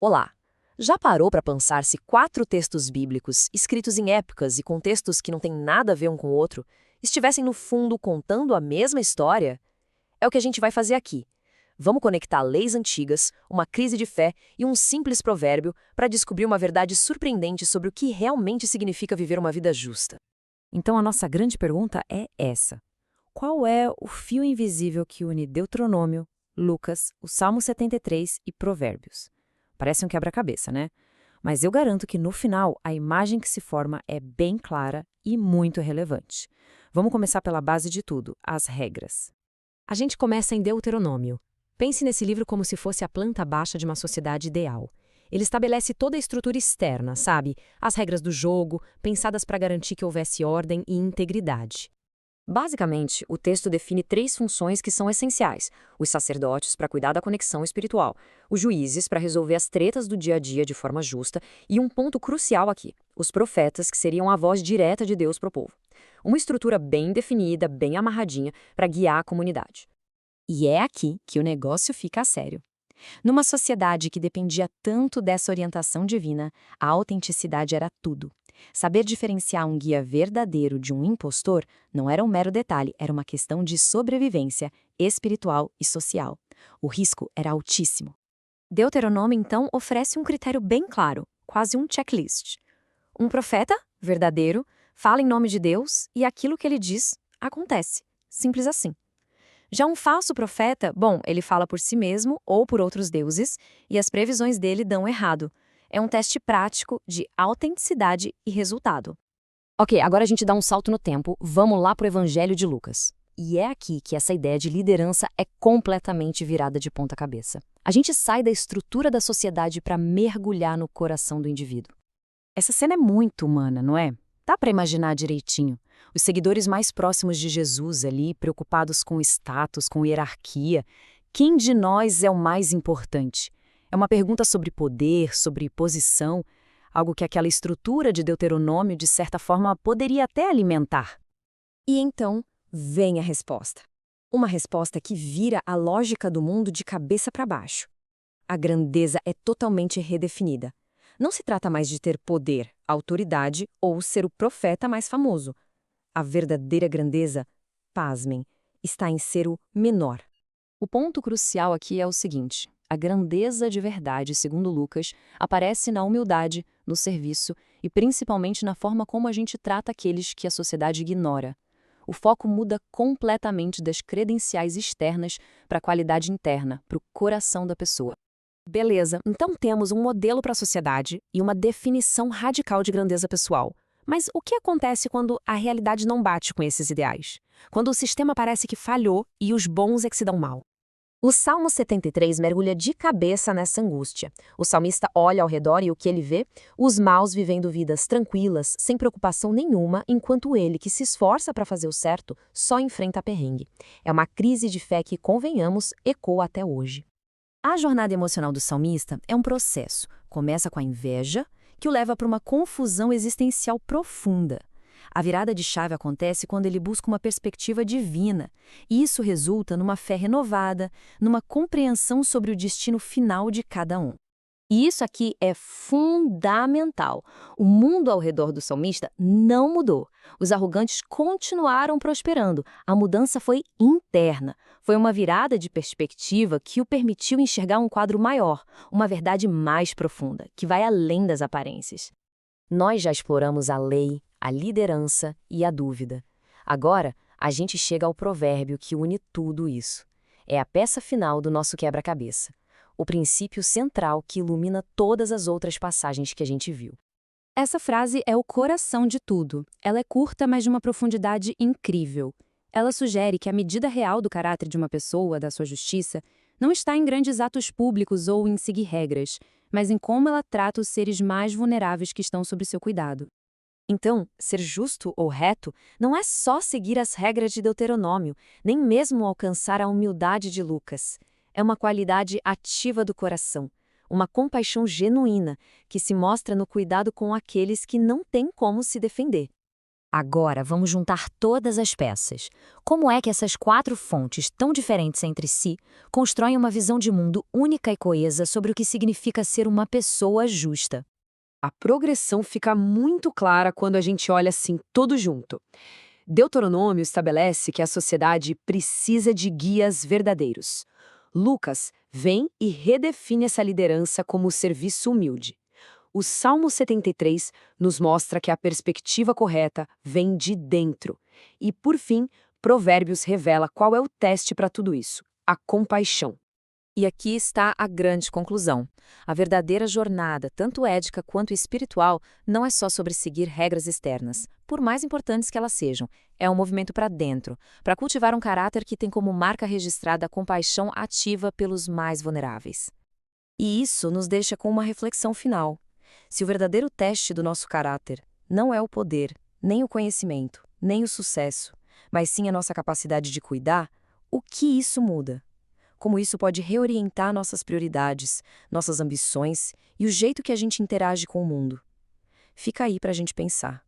Olá! Já parou para pensar se 4 textos bíblicos, escritos em épocas e contextos que não têm nada a ver um com o outro, estivessem no fundo contando a mesma história? É o que a gente vai fazer aqui. Vamos conectar leis antigas, uma crise de fé e um simples provérbio para descobrir uma verdade surpreendente sobre o que realmente significa viver uma vida justa. Então a nossa grande pergunta é essa: qual é o fio invisível que une Deuteronômio, Lucas, o Salmo 73 e Provérbios? Parece um quebra-cabeça, né? Mas eu garanto que no final a imagem que se forma é bem clara e muito relevante. Vamos começar pela base de tudo, as regras. A gente começa em Deuteronômio. Pense nesse livro como se fosse a planta baixa de uma sociedade ideal. Ele estabelece toda a estrutura externa, sabe? As regras do jogo, pensadas para garantir que houvesse ordem e integridade. Basicamente, o texto define 3 funções que são essenciais: os sacerdotes para cuidar da conexão espiritual, os juízes para resolver as tretas do dia a dia de forma justa e um ponto crucial aqui, os profetas, que seriam a voz direta de Deus para o povo. Uma estrutura bem definida, bem amarradinha, para guiar a comunidade. E é aqui que o negócio fica a sério. Numa sociedade que dependia tanto dessa orientação divina, a autenticidade era tudo. Saber diferenciar um guia verdadeiro de um impostor não era um mero detalhe, era uma questão de sobrevivência espiritual e social. O risco era altíssimo. Deuteronômio, então, oferece um critério bem claro, quase um checklist. Um profeta, verdadeiro, fala em nome de Deus e aquilo que ele diz acontece. Simples assim. Já um falso profeta, bom, ele fala por si mesmo ou por outros deuses e as previsões dele dão errado. É um teste prático de autenticidade e resultado. Ok, agora a gente dá um salto no tempo, vamos lá para o Evangelho de Lucas. E é aqui que essa ideia de liderança é completamente virada de ponta cabeça. A gente sai da estrutura da sociedade para mergulhar no coração do indivíduo. Essa cena é muito humana, não é? Dá para imaginar direitinho. Os seguidores mais próximos de Jesus ali, preocupados com status, com hierarquia. Quem de nós é o mais importante? É uma pergunta sobre poder, sobre posição, algo que aquela estrutura de Deuteronômio, de certa forma, poderia até alimentar. E então vem a resposta. Uma resposta que vira a lógica do mundo de cabeça para baixo. A grandeza é totalmente redefinida. Não se trata mais de ter poder, autoridade ou ser o profeta mais famoso. A verdadeira grandeza, pasmem, está em ser o menor. O ponto crucial aqui é o seguinte: a grandeza de verdade, segundo Lucas, aparece na humildade, no serviço e principalmente na forma como a gente trata aqueles que a sociedade ignora. O foco muda completamente das credenciais externas para a qualidade interna, para o coração da pessoa. Beleza, então temos um modelo para a sociedade e uma definição radical de grandeza pessoal. Mas o que acontece quando a realidade não bate com esses ideais? Quando o sistema parece que falhou e os bons é que se dão mal? O Salmo 73 mergulha de cabeça nessa angústia. O salmista olha ao redor e o que ele vê? Os maus vivendo vidas tranquilas, sem preocupação nenhuma, enquanto ele, que se esforça para fazer o certo, só enfrenta perrengue. É uma crise de fé que, convenhamos, ecoa até hoje. A jornada emocional do salmista é um processo. Começa com a inveja, que o leva para uma confusão existencial profunda. A virada de chave acontece quando ele busca uma perspectiva divina, e isso resulta numa fé renovada, numa compreensão sobre o destino final de cada um. E isso aqui é fundamental. O mundo ao redor do salmista não mudou. Os arrogantes continuaram prosperando. A mudança foi interna. Foi uma virada de perspectiva que o permitiu enxergar um quadro maior, uma verdade mais profunda, que vai além das aparências. Nós já exploramos a lei, a liderança e a dúvida. Agora, a gente chega ao provérbio que une tudo isso. É a peça final do nosso quebra-cabeça. O princípio central que ilumina todas as outras passagens que a gente viu. Essa frase é o coração de tudo. Ela é curta, mas de uma profundidade incrível. Ela sugere que a medida real do caráter de uma pessoa, da sua justiça, não está em grandes atos públicos ou em seguir regras, mas em como ela trata os seres mais vulneráveis que estão sob seu cuidado. Então, ser justo ou reto não é só seguir as regras de Deuteronômio, nem mesmo alcançar a humildade de Lucas. É uma qualidade ativa do coração, uma compaixão genuína que se mostra no cuidado com aqueles que não têm como se defender. Agora vamos juntar todas as peças. Como é que essas 4 fontes, tão diferentes entre si, constroem uma visão de mundo única e coesa sobre o que significa ser uma pessoa justa? A progressão fica muito clara quando a gente olha assim, tudo junto. Deuteronômio estabelece que a sociedade precisa de guias verdadeiros. Lucas vem e redefine essa liderança como o serviço humilde. O Salmo 73 nos mostra que a perspectiva correta vem de dentro. E, por fim, Provérbios revela qual é o teste para tudo isso: a compaixão. E aqui está a grande conclusão. A verdadeira jornada, tanto ética quanto espiritual, não é só sobre seguir regras externas, por mais importantes que elas sejam. É um movimento para dentro, para cultivar um caráter que tem como marca registrada a compaixão ativa pelos mais vulneráveis. E isso nos deixa com uma reflexão final. Se o verdadeiro teste do nosso caráter não é o poder, nem o conhecimento, nem o sucesso, mas sim a nossa capacidade de cuidar, o que isso muda? Como isso pode reorientar nossas prioridades, nossas ambições e o jeito que a gente interage com o mundo? Fica aí para a gente pensar.